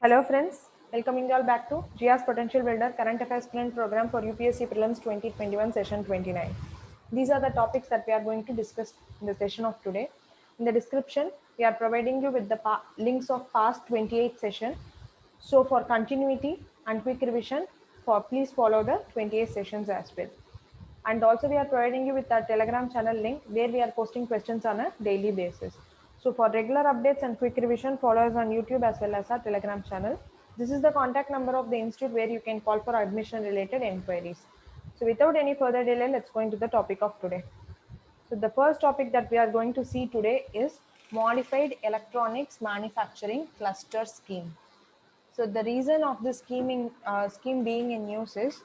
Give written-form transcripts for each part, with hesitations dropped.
Hello friends, welcoming you all back to GIA's Potential Builder Current Affairs Sprint Program for UPSC Prelims 2021 Session 29. These are the topics that we are going to discuss in the session of today. In the description, we are providing you with the links of past 28 session. So for continuity and quick revision, please follow the 28 sessions as well. And also we are providing you with our Telegram channel link where we are posting questions on a daily basis. So for regular updates and quick revision, follow us on YouTube as well as our Telegram channel. This is the contact number of the institute where you can call for admission related inquiries. So without any further delay, let's go into the topic of today. So the first topic that we are going to see today is Modified Electronics Manufacturing Cluster Scheme. So the reason of this scheme being in news is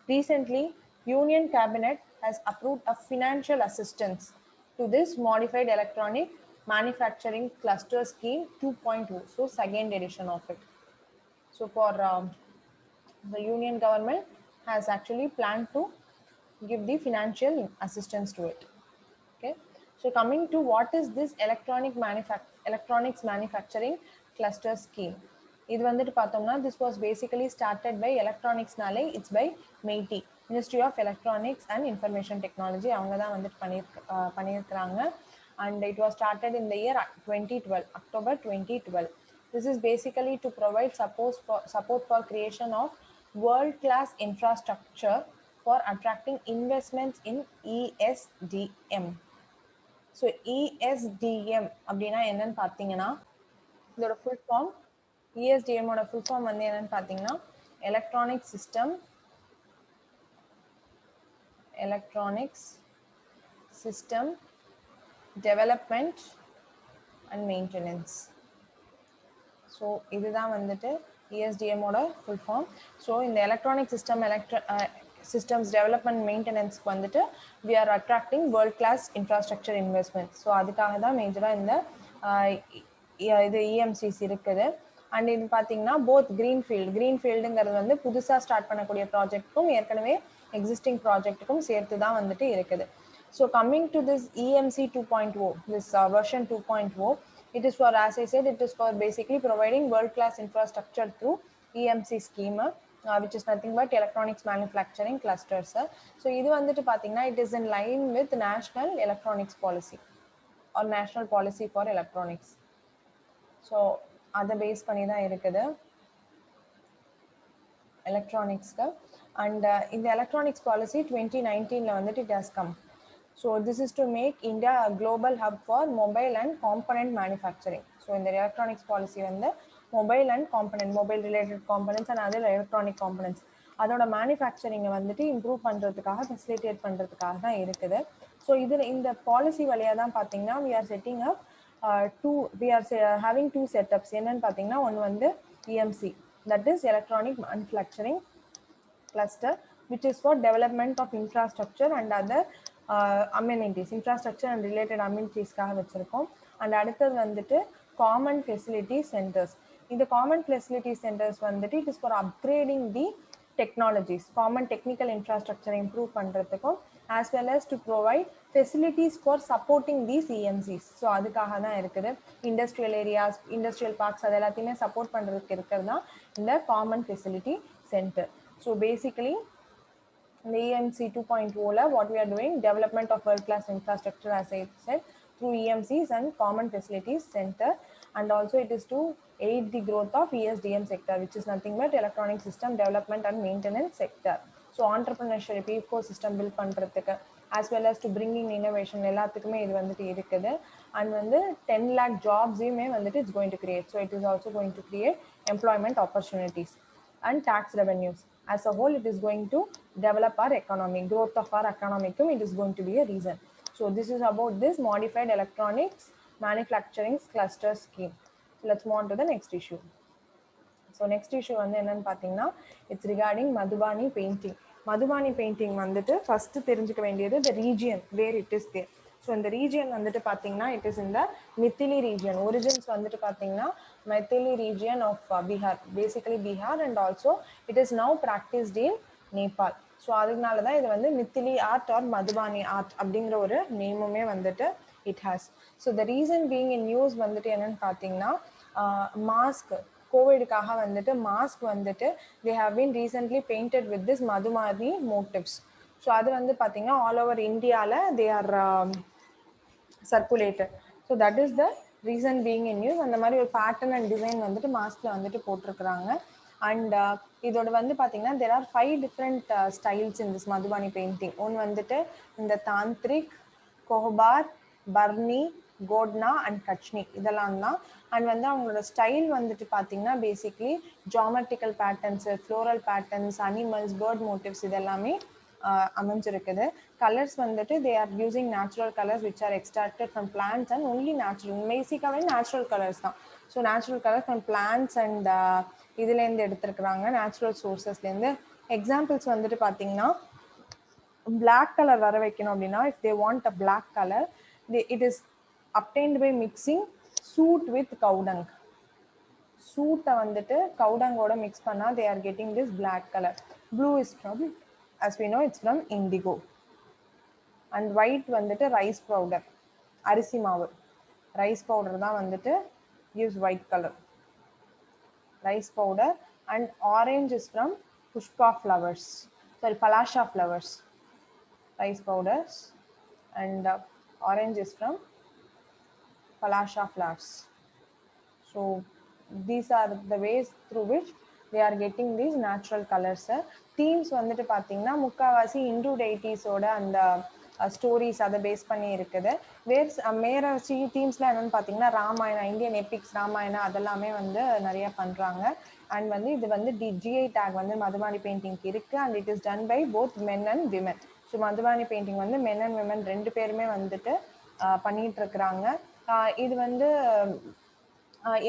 recently Union Cabinet has approved a financial assistance to this Modified Electronic Manufacturing Cluster Scheme 2.0, so second edition of it. So for the Union government has actually planned to give the financial assistance to it. Okay, so coming to what is this electronics manufacturing cluster scheme. இது வந்துட்டு பார்த்தோம்னா this was basically started by electronicsனாலே it's by MEITI, Ministry of Electronics and Information Technology. அவங்க தான் வந்துட்டு பண்ணியிருக்கிறாங்க and it was started in the year 2012, October 2012. This is basically to provide support for creation of world-class infrastructure for attracting investments in ESDM. So ESDM அப்படின்னா என்னன்னு பார்த்தீங்கன்னா இதோட full form ESDMோட full form வந்து என்னன்னு பார்த்தீங்கன்னா electronics system development and maintenance. So இதுதான் வந்துட்டு ESDMோட full form. So இந்த எலக்ட்ரானிக் systems development maintenance வந்துட்டு we are attracting world class infrastructure investment. So அதுக்காக தான் மேஜராக இந்த இது EMCs இருக்குது. அண்ட் இது பார்த்தீங்கன்னா போத் க்ரீன்ஃபீல்டுங்கிறது வந்து புதுசாக ஸ்டார்ட் பண்ணக்கூடிய ப்ராஜெக்ட்டுக்கும் ஏற்கனவே எக்ஸிஸ்டிங் ப்ராஜெக்ட்டுக்கும் சேர்த்து தான் வந்துட்டு இருக்குது. So coming to this EMC 2.0, this version 2.0, it is for, as I said, it is for basically providing world class infrastructure through EMC scheme, which is nothing but electronics manufacturing clusters. So இது வந்துட்டு பார்த்தீங்கன்னா it is in line with national electronics policy or national policy for electronics. So அதை base பண்ணி தான் இருக்குது எலக்ட்ரானிக்ஸ்க்கு. And இந்த electronics policy 2019 வந்துட்டு it has come. So this is to make India a global hub for mobile and component manufacturing. So in the electronics policy வந்து mobile and mobile related components and other electronic components அதோட மேனுஃபேக்சரிங்கை வந்துட்டு improve பண்ணுறதுக்காக facilitate பண்ணுறதுக்காக தான் இருக்குது. So இதில் இந்த policy வழியாக தான் பார்த்தீங்கன்னா we are setting up having two setups. என்னன்னு பார்த்தீங்கன்னா ஒன்று வந்து EMC, that is electronic manufacturing cluster, which is for development of infrastructure and other amenities, infrastructure and related amenities-காக வச்சிருக்கோம். அண்ட் அடுத்தது வந்துட்டு காமன் ஃபெசிலிட்டி சென்டர்ஸ். இந்த காமன் ஃபெசிலிட்டி சென்டர்ஸ் வந்துட்டு it is for upgrading the technologies, common technical இன்ஃப்ராஸ்ட்ரக்சரை improve பண்ணுறதுக்கும் as well as to provide facilities for supporting these EMCs. So அதுக்காக தான் இருக்குது. இண்டஸ்ட்ரியல் ஏரியாஸ், இண்டஸ்ட்ரியல் பார்க்ஸ் அது எல்லாத்தையுமே சப்போர்ட் பண்ணுறதுக்கு இருக்கிறது தான் இந்த common facility centre. So basically இந்த EMC 2.0ல what we are doing, development of world class infrastructure as I said through EMCs and common facilities center, and also it is to aid the growth of ESDM sector, which is nothing but electronic system development and maintenance sector. So entrepreneurship ecosystem build பண்றதுக்கு as well as to bringing innovation எல்லாத்துக்குமே இது வந்துட்டு இருக்குது. And வந்து 10 lakh ஜாப்ஸையுமே வந்துட்டு it's going to create. So it is also going to create employment opportunities and tax revenues. As a whole, it is going to develop our economy, growth of our economy, it is going to be a reason. So this is about this modified electronics manufacturing cluster scheme. So let's move on to the next issue. So next issue வந்து என்னன்னு பார்த்தீங்கன்னா it's regarding Madhubani painting. Madhubani painting வந்துட்டு first தெரிஞ்சுக்க வேண்டியது the region where it is there. So இந்த region வந்துட்டு பார்த்தீங்கன்னா it is இந்த மித்திலி ரீஜியன். ஒரிஜின்ஸ் வந்துட்டு பார்த்தீங்கன்னா Mithila region of Bihar, basically Bihar, and also it is now practised in Nepal. So அதனால தான் இது வந்து Mithila art or Madhubani art அப்படிங்கிற ஒரு நேமுமே வந்துட்டு it has. So the reason being in news வந்துட்டு என்னன்னு பார்த்தீங்கன்னா மாஸ்க் கோவிடுக்காக வந்துட்டு மாஸ்க் வந்துட்டு they have been recently painted with this Madhubani motifs. So அது வந்து பார்த்தீங்கன்னா ஆல் ஓவர் இந்தியாவில் they are circulated. So that is the reason being in news. அந்த மாதிரி ஒரு பேட்டர்ன் அண்ட் டிசைன் வந்துட்டு மாஸ்கில் வந்துட்டு போட்டிருக்கிறாங்க. அண்ட் இதோட வந்து பார்த்தீங்கன்னா there are 5 different styles in this Madhubani painting. ஒன்று வந்துட்டு இந்த தாந்திரிக், கோஹபார், பர்னி, கோட்னா அண்ட் கச்னி இதெல்லாம் தான். அண்ட் வந்து அவங்களோட ஸ்டைல் வந்துட்டு பார்த்தீங்கன்னா basically geometrical patterns, floral patterns, animals, bird motifs இதெல்லாமே அமைஞ்சிருக்குது. கலர்ஸ் வந்துட்டு they are using natural colours which are extracted from plants and only natural, பேசிக்காகவே நேச்சுரல் கலர்ஸ் தான். So natural colours from plants and இதுலேருந்து எடுத்துருக்குறாங்க, natural சோர்சஸ்லேருந்து. Examples வந்துட்டு பார்த்தீங்கன்னா black colour வர வைக்கணும் அப்படின்னா if they want a black colour it is obtained by mixing soot with cow dung. சூட்டை வந்துட்டு கவுடங்கோட மிக்ஸ் பண்ணா they are getting this black color. Blue is from, as we know, it's from indigo. And white வந்துட்டு rice powder, அரிசி மாவு rice powder தான் வந்துட்டு gives white color, rice powder. And orange is from pushpa flowers, sorry, palasha flowers, rice powders. And orange is from palasha flowers. So these are the ways through which they are getting these natural colors. Themes வந்துட்டு பார்த்தீங்கன்னா முக்கால்வாசி இந்து டெய்டிஸோட அந்த stories அதை base பண்ணி இருக்குது. மேரசி தீம்ஸ்லாம் என்னென்னு பார்த்தீங்கன்னா Ramayana, Indian epics, Ramayana அதெல்லாமே வந்து நிறைய பண்ணுறாங்க. அண்ட் வந்து இது வந்து ஜிஐ டேக் வந்து மதுபானி பெயிண்டிங்க்கு இருக்குது. And it is done by both men and women. So Madhubani painting வந்து மென் அண்ட் விமன் ரெண்டு பேருமே வந்துட்டு பண்ணிட்டு இருக்கிறாங்க. இது வந்து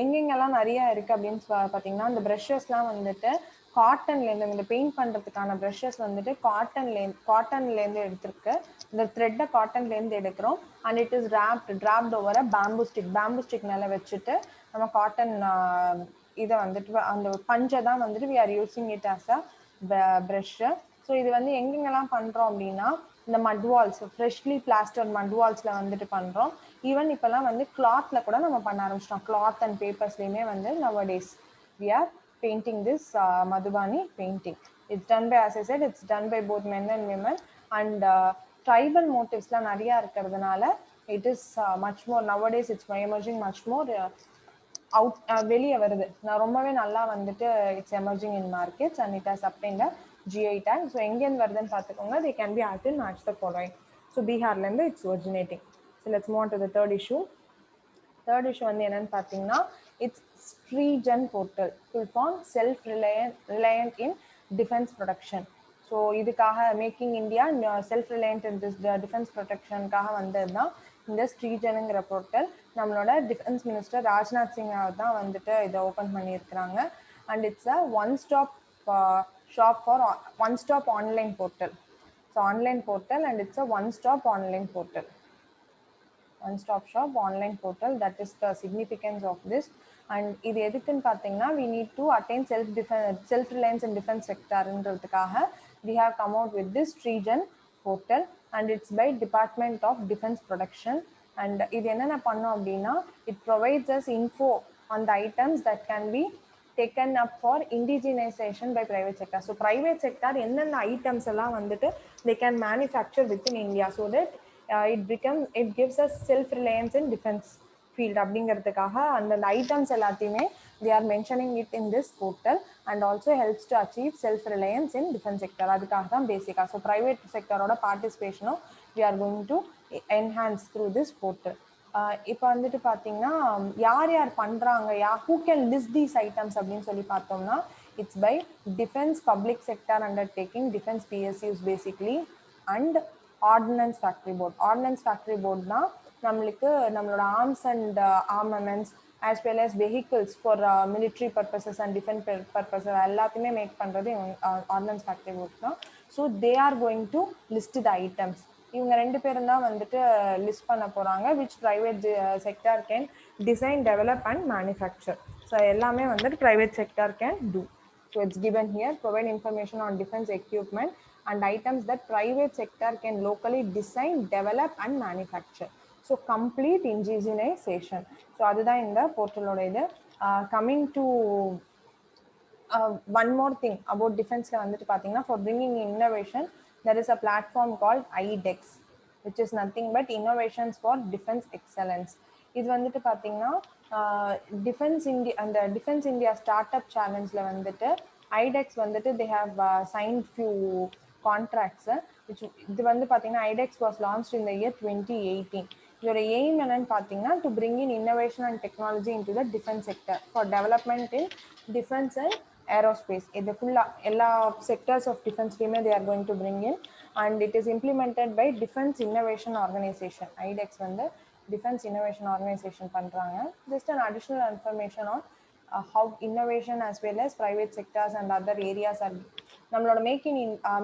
எங்கெங்கெல்லாம் நிறைய இருக்குது அப்படின்னு பார்த்தீங்கன்னா இந்த ப்ரஷஸ்லாம் வந்துட்டு காட்டன்லேருந்து, இந்த பெயிண்ட் பண்ணுறதுக்கான ப்ரஷஸ் வந்துட்டு காட்டன்லேருந்து எடுத்துருக்கு. இந்த த்ரெட்டை காட்டன்லேருந்து எடுக்கிறோம். And it is draft over bamboo stick மேலே வச்சுட்டு நம்ம காட்டன் இதை வந்துட்டு அந்த பஞ்சை தான் வந்துட்டு we are using it as a brush. So இது வந்து எங்கெங்கெல்லாம் பண்ணுறோம் அப்படின்னா இந்த மட் வால்ஸ், ஃப்ரெஷ்லி பிளாஸ்டர் மட் வால்ஸில் வந்துட்டு பண்ணுறோம். ஈவன் இப்போல்லாம் வந்து கிளாத்தில் கூட நம்ம பண்ண ஆரம்பிச்சிட்டோம். கிளாத் அண்ட் பேப்பர்ஸ்லேயுமே வந்து nowadays we are painting this Madhubani painting. It's done by, as I said, it's done by both men and women. And tribal motifsலாம் நிறையா இருக்கிறதுனால it is much more nowadays, it's emerging much more out வெளியே வருது. நான் ரொம்பவே நல்லா வந்துட்டு it's emerging in markets and it has obtained a GI tag. So எங்கேருந்து வருதுன்னு பார்த்துக்கோங்க. they can be added and match the following. So பீகார்லேருந்து it's originating. So let's move on to the third issue. Third issue வந்து என்னன்னு பார்த்தீங்கன்னா it's Srijan portal, full form self reliant in defence production. So இதுக்காக making India self reliant in defence ப்ரொடக்ஷனுக்காக வந்தது தான் இந்த ஸ்ரீஜனுங்கிற போர்ட்டல். நம்மளோட டிஃபென்ஸ் மினிஸ்டர் ராஜ்நாத் சிங் தான் வந்துட்டு இதை ஓப்பன் பண்ணியிருக்கிறாங்க. And it's a one stop online portal. So online portal and it's a one stop online portal. one-stop shop online portal, that is the significance of this. And இது எதுக்குன்னு பார்த்தீங்கன்னா we need to attain self reliance in defense sector ன்றதுக்காக we have come out with this Srijan portal and it's by Department of Defense Production. And இது என்னென்ன பண்ணோம் அப்படின்னா it provides us info on the items that can be taken up for indigenization by private sector. So private sector என்னென்ன items எல்லாம் வந்துட்டு they can manufacture within India so that it gives us self reliance in defense field அப்படிங்கிறதுக்காக அந்த items எல்லாத்தையுமே they are mentioning it in this portal and also helps to achieve self reliance in defense sector. அதுக்காக தான் பேசிக்கா. So private செக்டரோட பார்ட்டிசிபேஷனும் we are going to enhance through this portal. இப்போ வந்துட்டு பார்த்தீங்கன்னா யார் யார் பண்ணுறாங்க, who can list these items அப்படின்னு சொல்லி பார்த்தோம்னா it's by defense public sector undertaking, defense PSUs basically, and ordnance factory board. Ordnance factory board தான் நம்மளுக்கு நம்மளோட arms and armaments as well as vehicles for military purposes and defense purposes எல்லாத்தையுமே make பண்ணுறது ordinance factory board தான். So they are going to list the items. இவங்க ரெண்டு பேரும் தான் வந்துட்டு லிஸ்ட் பண்ண போகிறாங்க which private sector can design, develop and manufacture. So எல்லாமே வந்துட்டு private sector can do. So it's given here, provide information on defense equipment and items that private sector can locally design, develop and manufacture. So complete indigenization. So அதுதான் இந்த போர்ட்டலோட இது. Coming to one more thing about defense வந்துட்டு பாத்தீங்கன்னா for bringing innovation there is a platform called IDEX which is nothing but innovations for defense excellence. இது வந்துட்டு பாத்தீங்கன்னா defence India அந்த defence India start up சேலஞ்சில் வந்துட்டு ஐடெக்ஸ் வந்துட்டு they have signed few contracts which இது வந்து பாத்தீங்கன்னா ஐடெக்ஸ் was launched in the year 2018. இதோட எய்ம் என்னன்னு பாத்தீங்கன்னா to bring in innovation and technology into the defense sector for development in defense and aerospace. இது ஃபுல்லா எல்லா செக்டர்ஸ் ஆஃப் டிஃபென்ஸ்லையுமே they are going to bring in and it is implemented by Defense Innovation Organization. IDEX வந்து Defense Innovation Organization பண்றாங்க. Just an additional information on how innovation as well as private sectors and other areas are நம்மளோட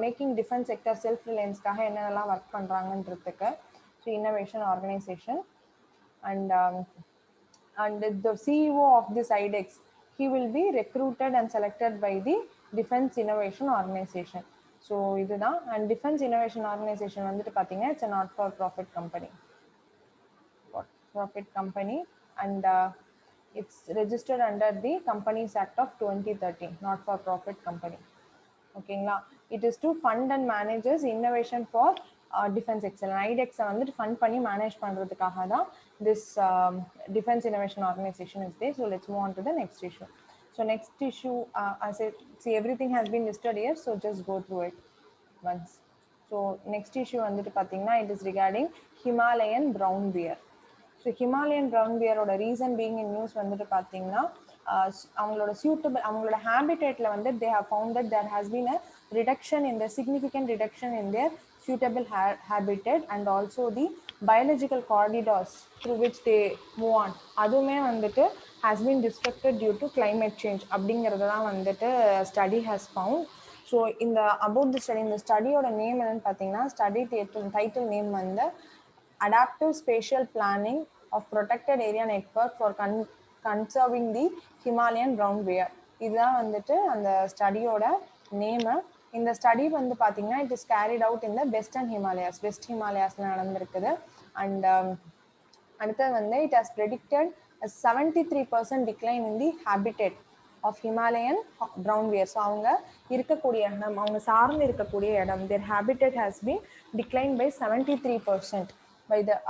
making defence sector self ரிலையன்ஸ்க்காக என்னென்னலாம் work பண்ணுறாங்கன்றதுக்கு. So innovation organisation and the CEO of this IDEX, he will be recruited and selected by the Defense Innovation Organization. So இதுதான். And Defense Innovation Organization வந்துட்டு பார்த்தீங்கன்னா it's a not for profit company. And it's registered under the Companies Act of 2013, not for profit company. ஓகேங்களா. It is to fund and manages innovation for defence excellence. ஐடெக்ஸை வந்துட்டு fund பண்ணி manage பண்ணுறதுக்காக தான் this defence innovation organisation is there. So let's move on to the next issue. So next issue everything has been listed here, so just go through it once. So next issue வந்துட்டு பார்த்தீங்கன்னா it is regarding Himalayan brown bear. So Himalayan brown பியரோட reason being in news வந்துட்டு பார்த்தீங்கன்னா அவங்களோட suitable அவங்களோட ஹேபிடேட்ல வந்து they have found that there has been a significant reduction in their suitable habitat and also the biological corridors through which they move on. அதுவுமே வந்துட்டு has been disrupted due to climate change அப்படிங்கிறது தான் வந்துட்டு study has found. So இந்த about the study, இந்த ஸ்டடியோட name என்னன்னு பார்த்தீங்கன்னா study title name வந்து Adaptive Spatial Planning of Protected Area Network for Conserving the Himalayan Brown Bear. இதுதான் வந்துட்டு அந்த ஸ்டடியோட நேமு. இந்த ஸ்டடி வந்து பார்த்தீங்கன்னா it is carried out in the west ஹிமாலயாஸ்ல நடந்திருக்குது. அண்ட் அடுத்தது வந்து it has predicted 73% decline in the habitat of Himalayan brown bear. So அவங்க இருக்கக்கூடிய இடம், அவங்க சார்ந்து இருக்கக்கூடிய இடம், their habitat has been decline by 73%.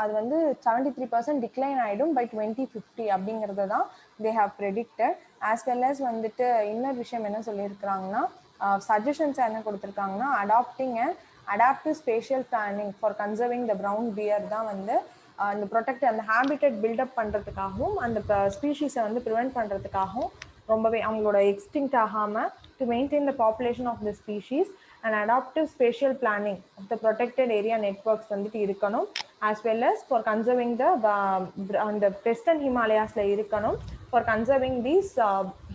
அது வந்து 73% டிக்ளைன் ஆகிடும் பை 2050 அப்படிங்கிறது தான் they have predicted. As well as வந்துட்டு இன்னொரு விஷயம் என்ன சொல்லியிருக்கிறாங்கன்னா சஜஷன்ஸ் என்ன கொடுத்துருக்காங்கன்னா adaptive spatial planning for conserving the brown bear தான் வந்து அந்த ப்ரொடெக்ட் அந்த ஹேபிடேட் பில்டப் பண்ணுறதுக்காகவும் அந்த ஸ்பீஷீஸை வந்து ப்ரிவெண்ட் பண்ணுறதுக்காகவும் ரொம்பவே அவங்களோட எக்ஸ்டிங்க்ட் ஆகாமல் to maintain the population of the species and adaptive spatial planning of the protected area networks வந்துட்டு இருக்கணும். As well as for conserving அந்த வெஸ்டர்ன் ஹிமாலயாஸில் இருக்கணும் for conserving these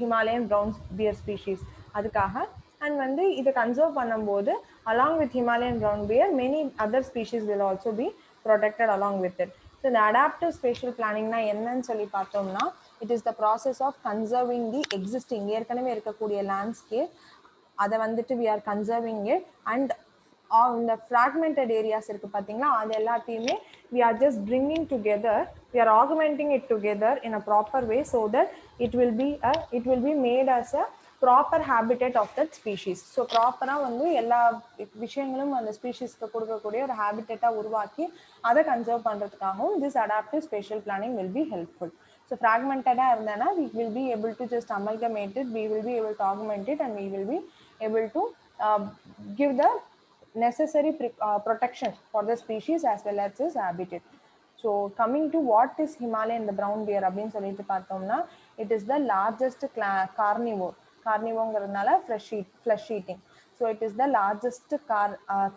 Himalayan brown bear species அதுக்காக. அண்ட் வந்து இதை கன்சர்வ் பண்ணும்போது along with Himalayan brown bear many other species will also be protected along with it. So இந்த அடாப்டிவ் ஸ்பேஷியல் பிளானிங்னா என்னன்னு சொல்லி பார்த்தோம்னா it is the process of conserving the existing ஏற்கனவே இருக்கக்கூடிய லேண்ட்ஸ்கேப் அதை வந்துட்டு we are conserving it. And இந்த ஃப்ராக்மெண்டட் ஏரியாஸ் இருக்குது பார்த்தீங்களா, அது எல்லாத்தையுமே we are just bringing together, we are augmenting it together in a proper way so that it will be made as a proper habitat of that species. So ப்ராப்பராக வந்து எல்லா விஷயங்களும் அந்த ஸ்பீஷீஸ்க்கு கொடுக்கக்கூடிய ஒரு ஹேபிடேட்டாக உருவாக்கி அதை கன்சர்வ் பண்ணுறதுக்காகவும் this adaptive spatial planning will be helpful. So ஃப்ராக்மெண்டடாக இருந்தேன்னா we will be able to just amalgamate it, we will be able to augment it and we will be able to give the necessary protection for the species as well as its habitat. So coming to what is Himalayan the brown bear அப்படின்னு சொல்லிட்டு பார்த்தோம்னா it is the largest carnivoreங்கிறதுனால flesh eating. So it is the largest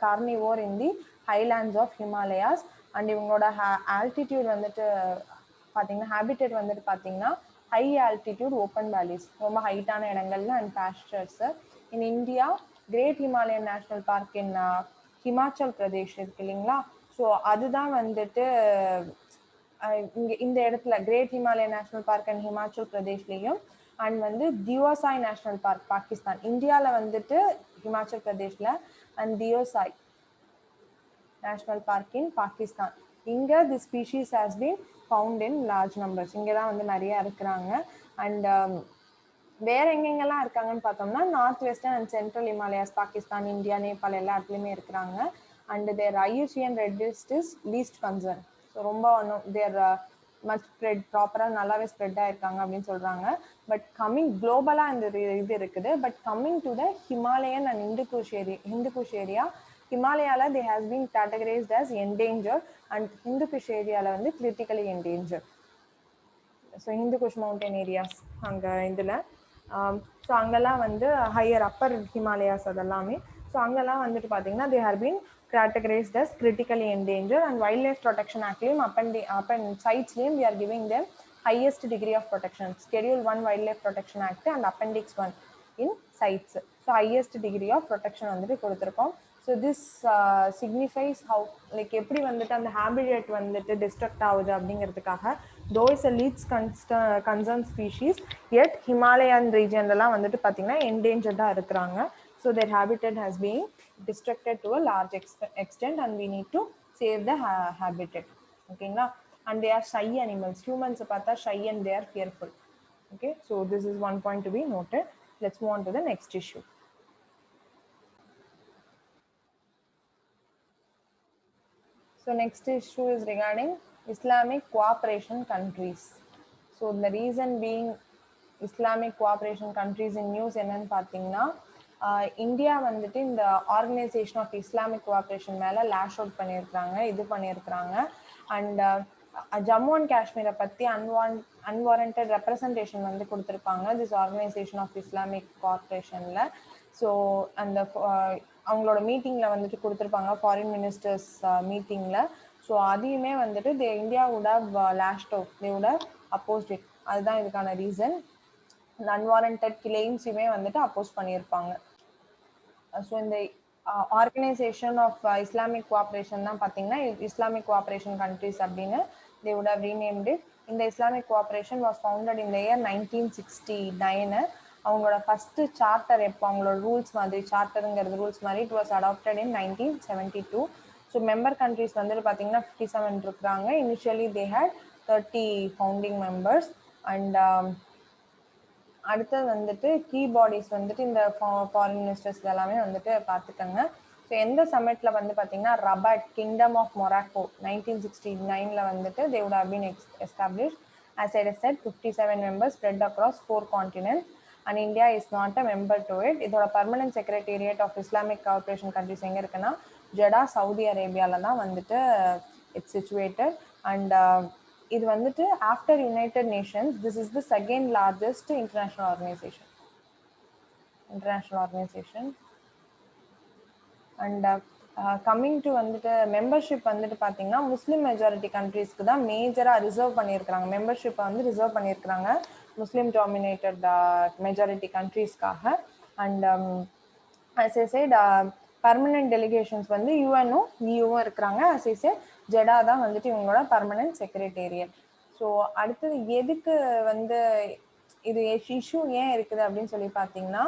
carnivore in the highlands of Himalayas. and இவங்களோட altitude வந்துட்டு பார்த்தீங்கன்னா habitat வந்துட்டு பார்த்தீங்கன்னா high altitude open வேலிஸ், ரொம்ப ஹைட்டான இடங்கள்ல and pastures. In India great Himalayan national park in Himachal Pradesh இருக்கு இல்லைங்களா, ஸோ அதுதான் வந்துட்டு இங்கே இந்த இடத்துல great Himalayan national park and Himachal பிரதேஷ்லேயும் அண்ட் வந்து தியோசாய் நேஷ்னல் பார்க் பாகிஸ்தான். இந்தியாவில் வந்துட்டு ஹிமாச்சல் பிரதேஷில் and Deosai national park in Pakistan. இங்கே the species has been found in large numbers. இங்கே தான் வந்து நிறையா இருக்கிறாங்க. அண்ட் வேற எங்கெங்கெல்லாம் இருக்காங்கன்னு பார்த்தோம்னா north western and central Himalayas, Pakistan, India, Nepal எல்லா இடத்துலையுமே இருக்கிறாங்க. And their IUCN red list is least concern. So ரொம்ப தேர் மச் ஸ்ப்ரெட், ப்ராப்பராக நல்லாவே ஸ்ப்ரெட் ஆயிருக்காங்க அப்படின்னு சொல்றாங்க. பட் கம்மிங் குளோபலாக இந்த இது இருக்குது. But coming to the Himalayan and Hindu Kush area, ஹிமாலயால they has been categorised as endangered and Hindu Kush ஏரியாவில் வந்து critically endangered. So Hindu Kush mountain areas அங்கே இதில் ஸோ அங்கெல்லாம் வந்து ஹையர் அப்பர் ஹிமாலயாஸ் அதெல்லாமே. ஸோ அங்கெல்லாம் வந்துட்டு பார்த்தீங்கன்னா they have been categorized as critically endangered and wildlife protection actலையும் up and sites-லையும் we are giving them highest degree of protection. Schedule 1 wildlife protection act and appendix 1 in sites. So highest degree of protection வந்துட்டு கொடுத்துருக்கோம். So this signifies how like எப்படி வந்துட்டு அந்த habitat வந்துட்டு destruct ஆகுது அப்படிங்கிறதுக்காக though is a least concerned species yet Himalayan regionலாம் வந்துட்டு பார்த்தீங்கன்னா endangered-ஆ இருக்கிறாங்க. So their habitat has been destructed to a large extent and we need to save the habitat. Okay, and they are shy animals. Humans are shy and they are fearful. Okay, so this is one point to be noted. Let's move on to the next issue. So next issue is regarding Islamic cooperation countries. So the reason being Islamic cooperation countries in news என்னன்னு பார்த்தீங்கன்னா India வந்துட்டு இந்த organisation of Islamic cooperation மேலே lash out பண்ணியிருக்கிறாங்க. And Jammu and காஷ்மீரை பற்றி unwarranted representation வந்து கொடுத்துருக்காங்க திஸ் ஆர்கனைசேஷன் ஆஃப் இஸ்லாமிக் கோஆப்ரேஷனில். ஸோ அந்த அவங்களோட மீட்டிங்கில் வந்துட்டு கொடுத்துருப்பாங்க, ஃபாரின் மினிஸ்டர்ஸ் மீட்டிங்கில். ஸோ அதையுமே வந்துட்டு India would have lashed out, they would have opposed it. அதுதான் இதுக்கான ரீசன். இந்த அன்வாரண்டட் கிளைம்ஸுமே வந்துட்டு அப்போஸ் பண்ணியிருப்பாங்க. ஸோ இந்த ஆர்கனைசேஷன் ஆஃப் இஸ்லாமிக் கோஆப்ரேஷன் தான் பார்த்தீங்கன்னா இஸ்லாமிக் கோஆப்ரேஷன் கண்ட்ரிஸ் அப்படின்னு தே வுட் ஹவ் ரீநேம்டு. இந்த Islamic cooperation was founded in the year 1969. அவங்களோட ஃபர்ஸ்ட் சார்ட்டர் எப்போ அவங்களோட ரூல்ஸ் மாதிரி சார்ட்டருங்கிறது ரூல்ஸ் மாதிரி it was adopted in 1972. So member countries வந்துட்டு பார்த்தீங்கன்னா 57 இருக்கிறாங்க. Initially they had 30 founding members. And அடுத்தது வந்துட்டு கீ பாடிஸ் வந்துட்டு இந்த ஃபாரின் மினிஸ்டர்ஸ் எல்லாமே வந்துட்டு பார்த்துக்கோங்க. ஸோ எந்த சமிட்ல வந்து பார்த்தீங்கன்னா ரபாட், கிங்டம் ஆஃப் மொராக்கோ 1969 வந்துட்டு they would have been established. As I said, 57 members spread across 4 continents and India is not a member to it. இதோட permanent secretariat of Islamic cooperation countries எங்கே இருக்குன்னா ஜெடா, சவுதி அரேபியாவில் தான் வந்துட்டு இட்ஸ் சிச்சுவேட்டட். அண்ட் இது வந்துட்டு after United Nations this is the second largest international organisation. And coming to வந்துட்டு membership வந்துட்டு பார்த்தீங்கன்னா முஸ்லீம் மெஜாரிட்டி கண்ட்ரீஸ்க்கு தான் மேஜராக ரிசர்வ் பண்ணியிருக்கிறாங்க. மெம்பர்ஷிப்பை வந்து ரிசர்வ் பண்ணியிருக்கிறாங்க முஸ்லீம் டாமினேட்டட் மெஜாரிட்டி கண்ட்ரீஸ்க்காக. And as I said, permanent delegations வந்து யூஎன்னும் இயூவும் இருக்கிறாங்க. as I said, ஜெடா தான் வந்துட்டு இவங்களோட பர்மனன்ட் செக்ரட்டேரியட். ஸோ அடுத்தது எதுக்கு வந்து இது இஷ்யூ ஏன் இருக்குது அப்படின்னு சொல்லி பார்த்தீங்கன்னா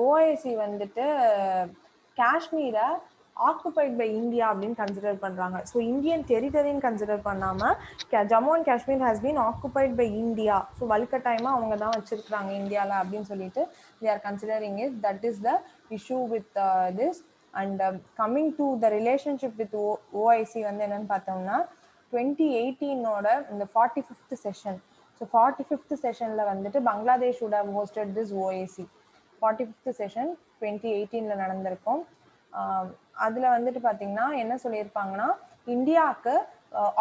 ஓஐசி வந்துட்டு காஷ்மீரை ஆக்குபைட் பை இந்தியா அப்படின்னு கன்சிடர் பண்ணுறாங்க. ஸோ இந்தியன் டெரிட்டரின்னு கன்சிடர் பண்ணாமல் Jammu and Kashmir has been occupied by India. So வலுக்கட்டாயமாக அவங்க தான் வச்சிருக்கிறாங்க இந்தியாவில் அப்படின்னு சொல்லிட்டு they are considering it. That is the issue with this. And coming to the relationship with OIC வந்து என்னன்னு பார்த்தோம்னா 2018ஓட இந்த 45th செஷன். ஸோ 45th செஷனில் வந்துட்டு Bangladesh would have hosted this OIC. 45th session 2018 நடந்திருக்கும். அதில் வந்துட்டு பார்த்தீங்கன்னா என்ன சொல்லியிருப்பாங்கன்னா இந்தியாவுக்கு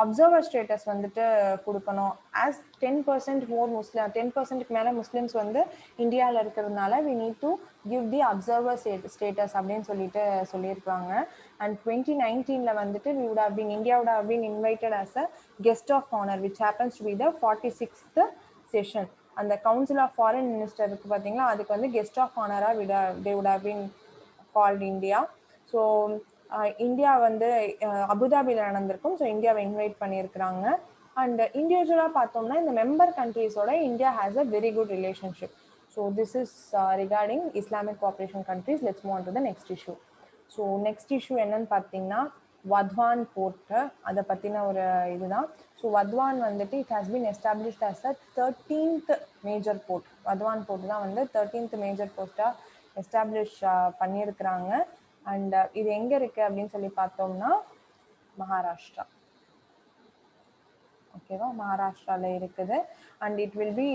அப்சர்வர் ஸ்டேட்டஸ் வந்துட்டு கொடுக்கணும். ஆஸ் 10% மோர் முஸ்லிம் 10%க்கு மேலே முஸ்லிம்ஸ் வந்து இந்தியாவில் இருக்கிறதுனால we need to give the observer status அப்படின்னு சொல்லியிருக்காங்க. அண்ட் 2019 வந்துட்டு India would have been invited as a guest of honor which happens to be the 46th session. அந்த கவுன்சில் ஆஃப் ஃபாரின் மினிஸ்டர் இருக்கு பார்த்தீங்களா, அதுக்கு வந்து கெஸ்ட் ஆஃப் ஆனராக they would have been called India. ஸோ இந்தியா வந்து அபுதாபியில் நடந்திருக்கும். ஸோ இந்தியாவை இன்வைட் பண்ணியிருக்கிறாங்க. அண்ட் இண்டிவிஜுவலாக பார்த்தோம்னா இந்த மெம்பர் கண்ட்ரீஸோட India has a very good relationship. So this is regarding Islamic cooperation countries. Let's move on to the next issue. So next issue என்னன்னு பார்த்தீங்கன்னா வத்வான் போர்ட் அதை பற்றின ஒரு இதுதான். ஸோ வத்வான் வந்துட்டு it has been established as a 13th major port. Vadhavan port தான் வந்து 13th major போர்ட்டாக எஸ்டாப்ளிஷ் பண்ணியிருக்கிறாங்க. அண்ட் இது எங்கே இருக்குது அப்படின்னு சொல்லி பார்த்தோம்னா மகாராஷ்டிரா. ஓகேவா, மகாராஷ்டிராவில் இருக்குது. அண்ட் இட் வில் பி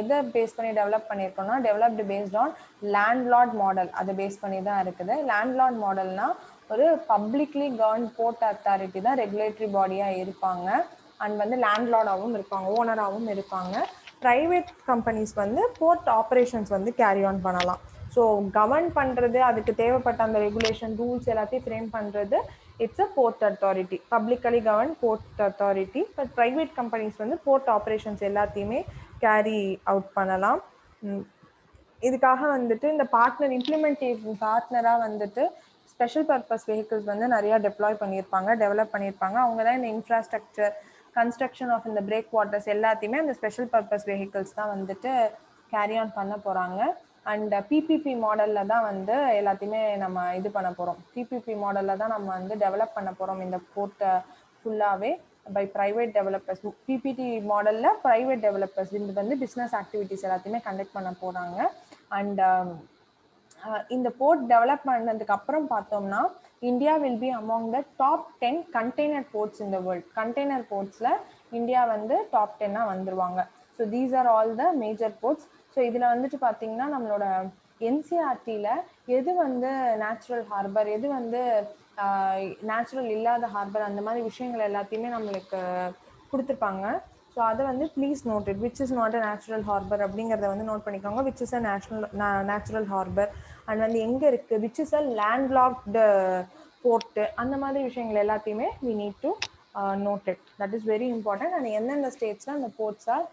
எதை பேஸ் பண்ணி டெவலப் பண்ணியிருக்கோம்னா developed based on landlord model. அதை பேஸ் பண்ணி தான் இருக்குது. லேண்ட்லார்ட் மாடல்னா ஒரு பப்ளிக்லி கவர்ன் போர்ட் அத்தாரிட்டி தான் ரெகுலேட்டரி பாடியாக இருப்பாங்க. அண்ட் வந்து லேண்ட்லார்டாகவும் இருப்பாங்க, ஓனராகவும் இருப்பாங்க. ப்ரைவேட் கம்பெனிஸ் வந்து போர்ட் ஆப்ரேஷன்ஸ் வந்து கேரி ஆன் பண்ணலாம். ஸோ கவர்ன் பண்ணுறது, அதுக்கு தேவைப்பட்ட அந்த ரெகுலேஷன் ரூல்ஸ் எல்லாத்தையும் ஃப்ரேம் பண்ணுறது it's a port authority, publicly govern port authority. But private companies வந்து போர்ட் ஆப்ரேஷன்ஸ் எல்லாத்தையுமே கேரி அவுட் பண்ணலாம். இதுக்காக வந்துட்டு இந்த பார்ட்னர் இம்ப்ளிமெண்டேஷன் பார்ட்னராக வந்துட்டு ஸ்பெஷல் பர்பஸ் வெஹிக்கிள்ஸ் வந்து நிறையா டெப்ளாய் பண்ணியிருப்பாங்க, டெவலப் பண்ணியிருப்பாங்க. அவங்க தான் இந்த இன்ஃப்ராஸ்ட்ரக்சர், கன்ஸ்ட்ரக்ஷன் ஆஃப் இந்த பிரேக் வாட்டர்ஸ் எல்லாத்தையுமே அந்த ஸ்பெஷல் பர்பஸ் வெஹிக்கிள்ஸ் தான் வந்துட்டு கேரி ஆன் பண்ண போகிறாங்க. அண்ட் பிபிபி மாடலில் தான் வந்து எல்லாத்தையுமே நம்ம இது பண்ண போகிறோம். பிபிபி மாடலில் தான் நம்ம வந்து டெவலப் பண்ண போகிறோம் இந்த போர்ட்டை ஃபுல்லாகவே பை ப்ரைவேட் டெவலப்பர்ஸ். பிபிடி மாடலில் ப்ரைவேட் டெவலப்பர்ஸ் இது வந்து பிஸ்னஸ் ஆக்டிவிட்டிஸ் எல்லாத்தையுமே கண்டக்ட் பண்ண போகிறாங்க. அண்ட் இந்த போர்ட் டெவலப் பண்ணதுக்கு அப்புறம் பார்த்தோம்னா India will be among the top 10 container ports in the world. Container போர்ட்ஸில் இந்தியா வந்து டாப் 10 வந்துருவாங்க. So these are all the major ports. So இதில் வந்துட்டு பார்த்தீங்கன்னா நம்மளோட என்சிஆர்டியில் எது வந்து நேச்சுரல் ஹார்பர், எது வந்து நேச்சுரல் இல்லாத ஹார்பர், அந்த மாதிரி விஷயங்கள் எல்லாத்தையுமே நம்மளுக்கு கொடுத்துருப்பாங்க. ஸோ அதை வந்து please note it, which is not a natural harbour அப்படிங்கிறத வந்து நோட் பண்ணிக்கோங்க. Which is a natural harbour and வந்து எங்கே இருக்குது, which is a landlocked port, அந்த மாதிரி விஷயங்கள் எல்லாத்தையுமே we need to note it. That is very important. And எந்தெந்த ஸ்டேட்ஸில் அந்த போர்ட்ஸ் ஆர்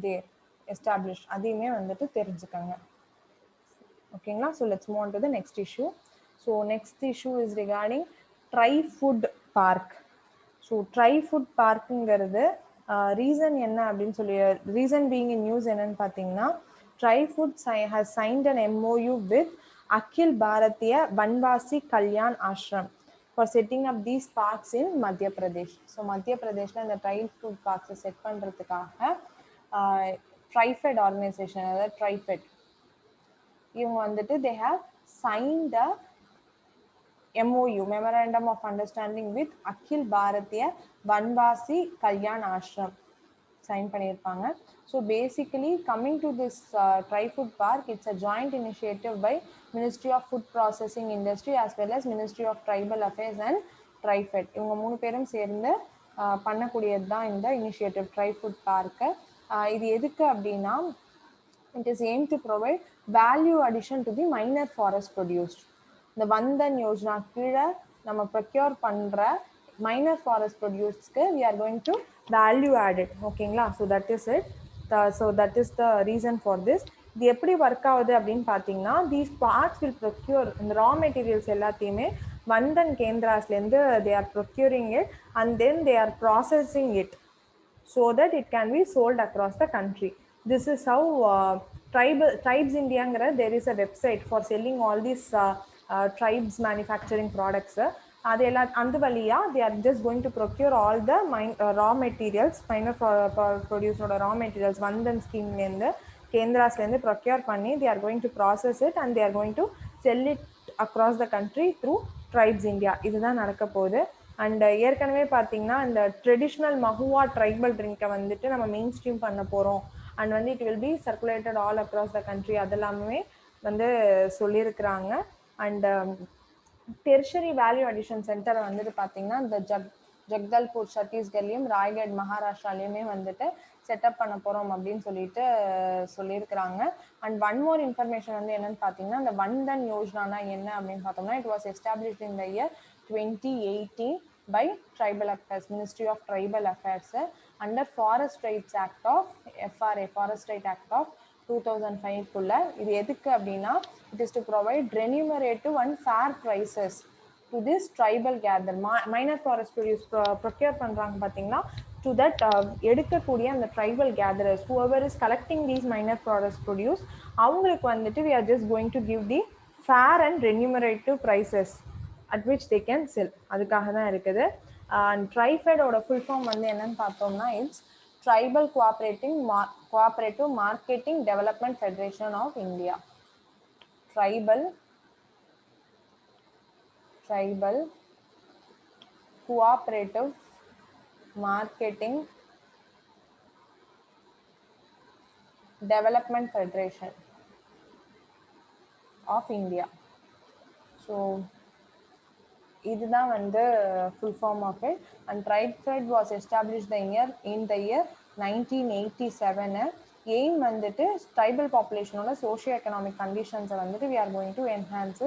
தேர் எஸ்டாப்ளிஷ் அதையுமே வந்துட்டு தெரிஞ்சுக்கோங்க. ஓகேங்களா. So let's move on to the next issue. So next issue is regarding tri food park. So tri food பார்க்குங்கிறது reason என்ன அப்படின்னு சொல்லி, ரீசன் பீயிங் இன் நியூஸ் என்னன்னு பார்த்தீங்கன்னா tri food has signed an MOU with Akhil Bharatiya Vanvasi Kalyan Ashram for setting up these parks in Madhya Pradesh. So மத்திய பிரதேஷில் இந்த dry food பார்க்ஸை set பண்ணுறதுக்காக TRIFED organisation, அதாவது ட்ரைஃபெட், இவங்க வந்துட்டு they have signed a MOU, Memorandum of Understanding with Akhil Bharatiya Vanvasi Kalyan Ashram sign பண்ணியிருப்பாங்க. So basically coming to this tri food park, it's a joint initiative by ministry of food processing industry as well as ministry of tribal affairs and TRIFED. இவங்க 3 பேரும் சேர்ந்து பண்ணக்கூடியது தான் இந்த initiative dry food park. இது எதுக்கு அப்படின்னா it is aimed to provide value addition to the minor forest produced. இந்த வந்தன் யோஜனா கீழே நம்ம ப்ரொக்யூர் பண்ணுற மைனர் ஃபாரஸ்ட் ப்ரொடியூஸ்க்கு we are going to value add it. ஓகேங்களா. So that is it. So that is the reason for this. இது எப்படி work ஆகுது அப்படின்னு பார்த்தீங்கன்னா தீஸ் பார்ட்ஸ் வில் ப்ரொக்யூர் இந்த ரா மெட்டீரியல்ஸ் எல்லாத்தையுமே வந்தன் கேந்திராஸ்லேருந்து they are procuring it and then they are processing it so that it can be sold across the country. This is how Tribes India, there is a website for selling all these tribes manufacturing products. அந்த வழியா they are just going to procure all the raw materials, minor produce raw materials Vandhan ஸ்கீம்லேருந்து கேந்திராஸ்லேருந்து procure பண்ணி they are going to process it and they are going to sell it across the country through Tribes India. இதுதான் நடக்க போகுது. And ஏற்கனவே பார்த்தீங்கன்னா இந்த traditional Mahua tribal ட்ரிங்கை வந்துட்டு நம்ம மெயின் ஸ்ட்ரீம் பண்ண போகிறோம் அண்ட் வந்து it will B circulated all across the country, அதெல்லாமே வந்து சொல்லியிருக்கிறாங்க. அண்ட் டெர்ஷரி வேல்யூ அடிஷன் சென்டரை வந்துட்டு பார்த்தீங்கன்னா இந்த ஜக்தல்பூர் சத்தீஸ்கர்லேயும் ராய்கட் மகாராஷ்டிராலையுமே வந்துட்டு செட்டப் பண்ண போகிறோம் அப்படின்னு சொல்லியிருக்கிறாங்க. அண்ட் ஒன் மோர் இன்ஃபர்மேஷன் வந்து என்னன்னு பார்த்தீங்கன்னா இந்த வந்தன் யோஜனானா என்ன அப்படின்னு பார்த்தோம்னா it was established in the year 2018 by Tribal Affairs, Ministry of Tribal Affairs under Forest Rights Act of FRA, Forest Right Act of 2005 குள்ள. இது எதுக்கு அப்படின்னா it is to provide remunerative and fair prices to this tribal gather minor forest produce procure பண்றாங்க பார்த்தீங்கன்னா to that எடுக்கக்கூடிய அந்த tribal gatherers whoever is collecting these minor forest produce அவங்களுக்கு வந்துட்டு we are just going to give the fair and remunerative prices at which they can sell. அதுக்காக தான் இருக்குது. And TriFed ஓட full form வந்து என்னன்னு பார்த்தோம்னா it's Tribal Cooperative Marketing Development Federation of India. Tribal Cooperative Marketing Development Federation of India. So இதுதான் வந்து full form of it. And TriFed was established in the year 1987. Aim வந்துட்டு tribal population ஓட socio-economic conditions வந்துட்டு we are going to enhance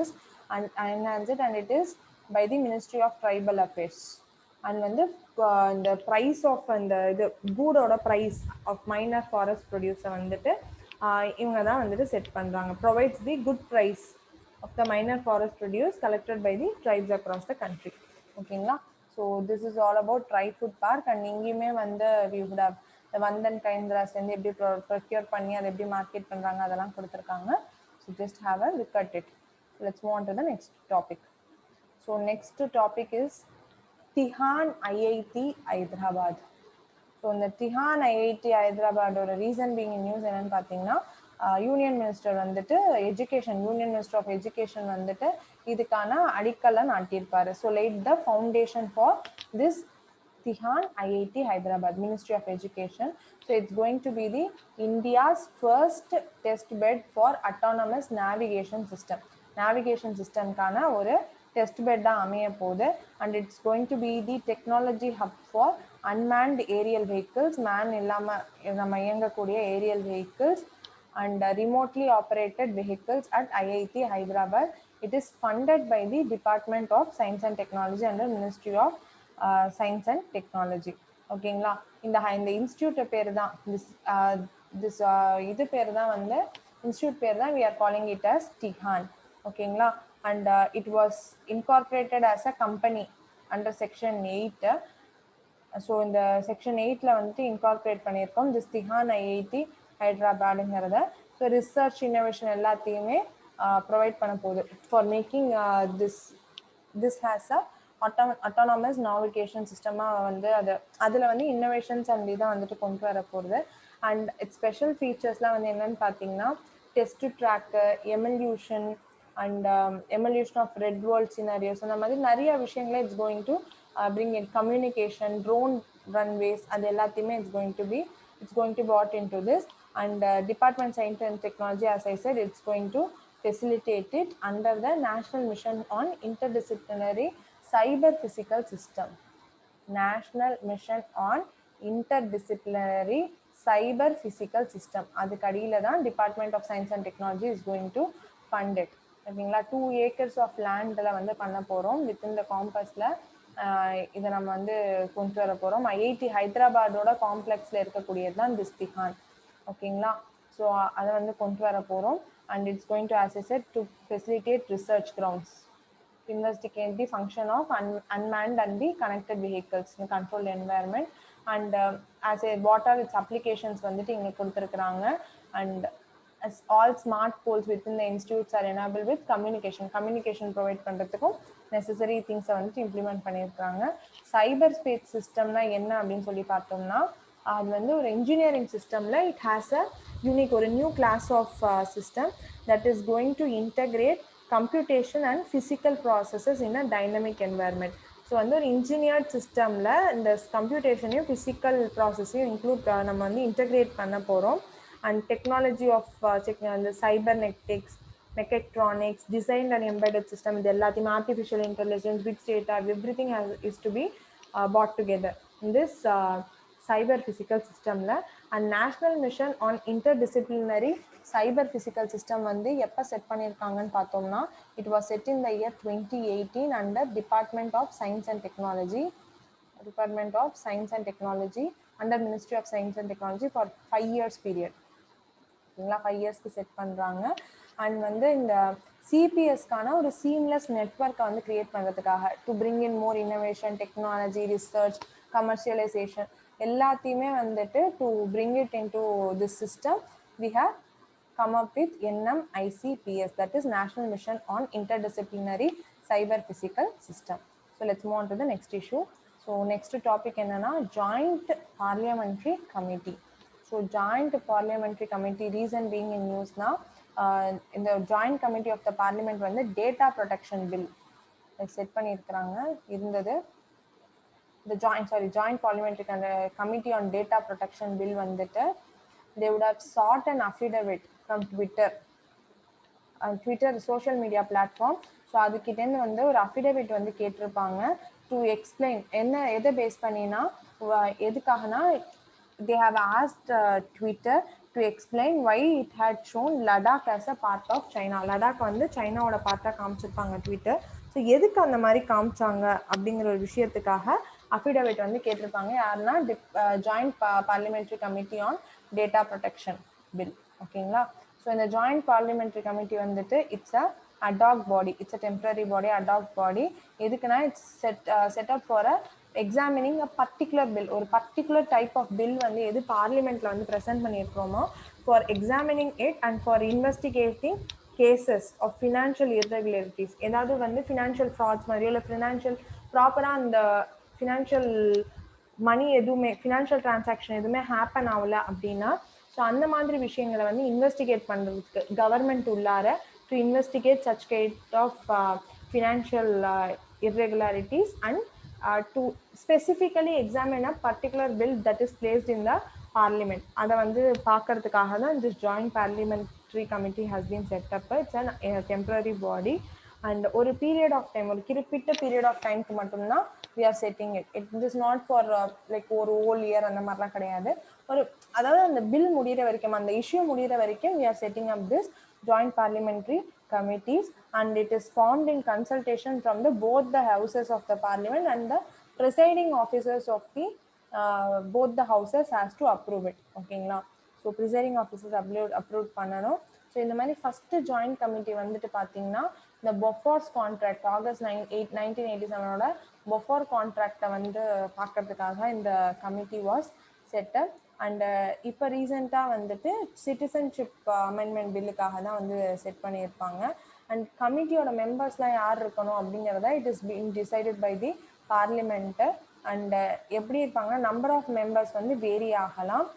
it and it is by the Ministry of Tribal Affairs. And வந்து இந்த price of அந்த இது கூடோட price of minor forest producer வந்துட்டு இவங்க தான் வந்துட்டு செட் பண்றாங்க. Provides the good price of the minor forest produce collected by the tribes across the country. ஓகேங்களா? So this is all about TriFood Park. and இங்கேயுமே வந்து we would have the Vandan Kaindras வந்து எப்படி procure பண்ணி அதை எப்படி market பண்றாங்க அதெல்லாம் கொடுத்துருக்காங்க. So just have a look at it. Let's move on to the next topic. So next topic is Tihan IIT Hyderabad. So இந்த டிஹான் ஐஐடி ஹைதராபாடோட ரீசன் பீங் நியூஸ் என்னன்னு பார்த்தீங்கன்னா யூனியன் மினிஸ்டர் வந்துட்டு யூனியன் மினிஸ்டர் ஆஃப் எஜுகேஷன் வந்துட்டு இதுக்கான அடிக்கல்ல நாட்டியிருப்பாரு. So laid the foundation for this Tihan IIT Hyderabad, Ministry of Education. So it's going to be the India's first test bed for autonomous navigation system. Navigation system கான ஒரு test bed தான் அமைய போகுது. and it's going to be the technology hub for unmanned aerial vehicles, man இல்லாம நம்ம இயங்கக்கூடிய aerial vehicles and remotely operated vehicles at IIT Hyderabad. It is funded by the Department of Science and Technology under Ministry of Science and Technology. ஓகேங்களா? இந்த institute பேர் தான் இது பேர் தான் வந்து இன்ஸ்டியூட் பேர் தான் we are calling it as Tihan. ஓகேங்களா? and it was incorporated as a company under section 8. So இந்த செக்ஷன் 8ல வந்துட்டு இன்கார்பரேட் பண்ணியிருக்கோம் திஸ் Tihan IIT ஹைதராபாடுங்கிறத. ஸோ ரிசர்ச் இன்னோவேஷன் எல்லாத்தையுமே ப்ரொவைட் பண்ண போகுது for making this has a autonomous navigation சிஸ்டமாக வந்து அதில் வந்து இன்னோவேஷன்ஸ் அண்ட் இதை வந்துட்டு கொண்டு வர போகிறது. அண்ட் இட்ஸ் ஸ்பெஷல் ஃபீச்சர்ஸ்லாம் வந்து என்னென்னு பார்த்தீங்கன்னா test track, emulsion and emulsion of red world scenarios அந்த மாதிரி நிறைய விஷயங்களை it's going to bring in communication, drone runways அது எல்லாத்தையுமே it's going to brought into this. and Department Science and Technology, as I said, it's going to facilitate it under the National Mission on Interdisciplinary Cyber Physical System. National Mission on Interdisciplinary Cyber Physical System. அதுக்கு அடியில தான் Department of Science and Technology is going to fund it. ஓகேங்களா? 2 acres of landல வந்து பண்ண போறோம். Within the காம்பஸ்ல இதை நம்ம வந்து கொண்டு வர போறோம். ஐஐடி ஹைதராபாடோட காம்ப்ளெக்ஸ்ல இருக்கக்கூடியது தான் திஸ் Tihan. ஓகேங்களா? ஸோ அதை வந்து கொண்டு வர போறோம். And it's going to as I said to facilitate research grounds, investigate the function of unmanned and the connected vehicles in a controlled environment. and as a what are its applications வந்துட்டு இங்க கொடுத்துருக்குறாங்க. and as all smart poles within the institutes are enabled with communication provide பண்றதுக்கும் necessary things வந்துட்டு implement பண்ணியிருக்காங்க. சைபர் space சிஸ்டம்னா என்ன அப்படின்னு சொல்லி பார்த்தோம்னா அது வந்து ஒரு இன்ஜினியரிங் சிஸ்டம்ல இட் ஹேஸ் அ யூனிக் ஒரு new class of system that is going to integrate computation and physical processes in a dynamic environment. So வந்து ஒரு இன்ஜினியர்ட் சிஸ்டமில் இந்த கம்ப்யூட்டேஷனையும் ஃபிசிக்கல் ப்ராசஸையும் இன்க்ளூட் நம்ம வந்து இன்டெகிரேட் பண்ண போகிறோம். அண்ட் டெக்னாலஜி ஆஃப் அந்த சைபர்நெட்டிக்ஸ், mechatronics, designed and embedded system, இது எல்லாத்தையும் artificial intelligence, big data, everything is to be brought together in this cyber physical systemல. and National Mission on Interdisciplinary Cyber Physical System வந்து எப்போ set பண்ணியிருக்காங்கன்னு பார்த்தோம்னா it was set in the year 2018 under Department of Science and Technology under Ministry of Science and Technology for 5 years period. 5 இயர்ஸ்க்கு set பண்றாங்க. And வந்து இந்த சிபிஎஸ்க்கான ஒரு seamless நெட்வொர்க்கை வந்து கிரியேட் பண்ணுறதுக்காக to bring in more innovation, technology, research, commercialisation எல்லாத்தையுமே வந்துட்டு to bring it in to this system we have come up with NMICPS, that is National Mission on Interdisciplinary cyber physical system. So let's move on to the next issue. So next topic என்னன்னா joint parliamentary committee. So joint parliamentary committee, reason being in news now, in the joint committee of the parliament வந்து data protection bill set பண்ணியிருக்கிறாங்க இருந்தது. The joint parliamentary committee on data protection bill வந்துட்டு they would have sought an affidavit from Twitter social media platform. So அதுக்கிட்டேருந்து வந்து ஒரு affidavit வந்து கேட்டிருப்பாங்க to explain எதை பேஸ் பண்ணினா எதுக்காகனா they have asked Twitter to explain why it had shown Ladakh as a part of China. Ladakh வந்து சைனாவோட பார்ட்டாக காமிச்சிருப்பாங்க ட்விட்டர். ஸோ எதுக்கு அந்த மாதிரி காமிச்சாங்க அப்படிங்கிற ஒரு விஷயத்துக்காக அஃபிடேவிட் வந்து கேட்டிருப்பாங்க. யாருன்னா joint parliamentary committee on data protection bill. ஓகேங்களா? ஸோ இந்த ஜாயிண்ட் பார்லிமெண்ட்ரி கமிட்டி வந்துட்டு it's a ad hoc body, it's a temporary body, ad hoc body. எதுக்குன்னா it's set up for examining a particular bill. ஒரு particular type of bill வந்து எது பார்லிமெண்ட்ல வந்து present பண்ணியிருக்கிறோமோ for examining it and for investigating cases of financial irregularities. ஏதாவது வந்து financial frauds மாதிரியோ இல்லை ஃபினான்ஷியல் ப்ராப்பராக அந்த ஃபினான்ஷியல் மணி எதுவுமே ஃபினான்ஷியல் டிரான்சாக்ஷன் எதுவுமே ஹேப்பன் ஆகல அப்படின்னா ஸோ அந்த மாதிரி விஷயங்களை வந்து இன்வெஸ்டிகேட் பண்ணுறதுக்கு கவர்மெண்ட் உள்ளார to investigate such kind of financial irregularities and to specifically examine a particular bill that is placed in the parliament. அதை வந்து பார்க்கறதுக்காக தான் this joint parliamentary committee has been set up. It's a temporary body and ஒரு period of time, ஒரு குறிப்பிட்ட period of டைம்க்கு மட்டும்தான் we are setting it. It is not for like ஒரு whole year அந்த மாதிரிலாம் கிடையாது. ஒரு அதாவது அந்த பில் முடிகிற வரைக்கும், அந்த இஷ்யூ முடிகிற வரைக்கும் we are setting up this joint parliamentary committees and it is formed in consultation from both the houses of the parliament and the presiding officers of the both the houses has to approve it. ஓகேங்களா? So presiding officers approve பண்ணணும். So இந்த மாதிரி first joint committee வந்துட்டு பார்த்தீங்கன்னா இந்த பொஃபோர்ஸ் contract August 1987 பொஃபோர் கான்ட்ராக்டை வந்து பார்க்கறதுக்காக இந்த கமிட்டி வாஸ் செட்டப். அண்ட் இப்போ ரீசெண்டாக வந்துட்டு சிட்டிசன்ஷிப் அமெண்ட்மெண்ட் பில்லுக்காக தான் வந்து செட் பண்ணியிருப்பாங்க. அண்ட் கமிட்டியோட மெம்பர்ஸ்லாம் யார் இருக்கணும் அப்படிங்கிறத it is been decided by the parliament. And எப்படி இருப்பாங்கன்னா நம்பர் ஆஃப் மெம்பர்ஸ் வந்து வேரி ஆகலாம்.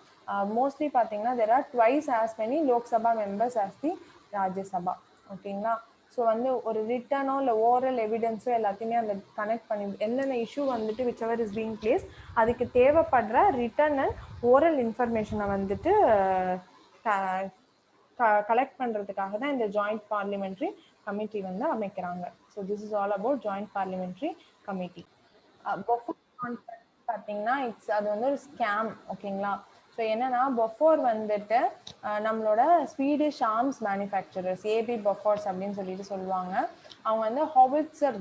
மோஸ்ட்லி பார்த்தீங்கன்னா there are twice as many Lok Sabha members as தி ராஜ்யசபா. ஓகேங்களா? ஸோ வந்து ஒரு ரிட்டனோ இல்லை ஓரல் எவிடென்ஸோ எல்லாத்தையுமே அந்த கனெக்ட் பண்ணி என்னென்ன இஷ்யூ வந்துட்டு which ever is being place அதுக்கு தேவைப்படுற ரிட்டன் அண்ட் ஓரல் இன்ஃபர்மேஷனை வந்துட்டு கலெக்ட் பண்ணுறதுக்காக தான் இந்த ஜாயிண்ட் பார்லிமெண்ட்ரி கமிட்டி வந்து அமைக்கிறாங்க. So this is all about joint parliamentary committee. Bofors contract பார்த்தீங்கன்னா அது வந்து ஒரு ஸ்கேம். ஓகேங்களா? ஸோ என்னன்னா பொஃபோர் வந்துட்டு நம்மளோட ஸ்வீடிஷ் ஆர்ம்ஸ் மேனுஃபேக்சரர்ஸ் ஏபி பொஃபோர்ஸ் அப்படின்னு சொல்லிட்டு சொல்லுவாங்க. அவங்க வந்து ஹொவிட்சர்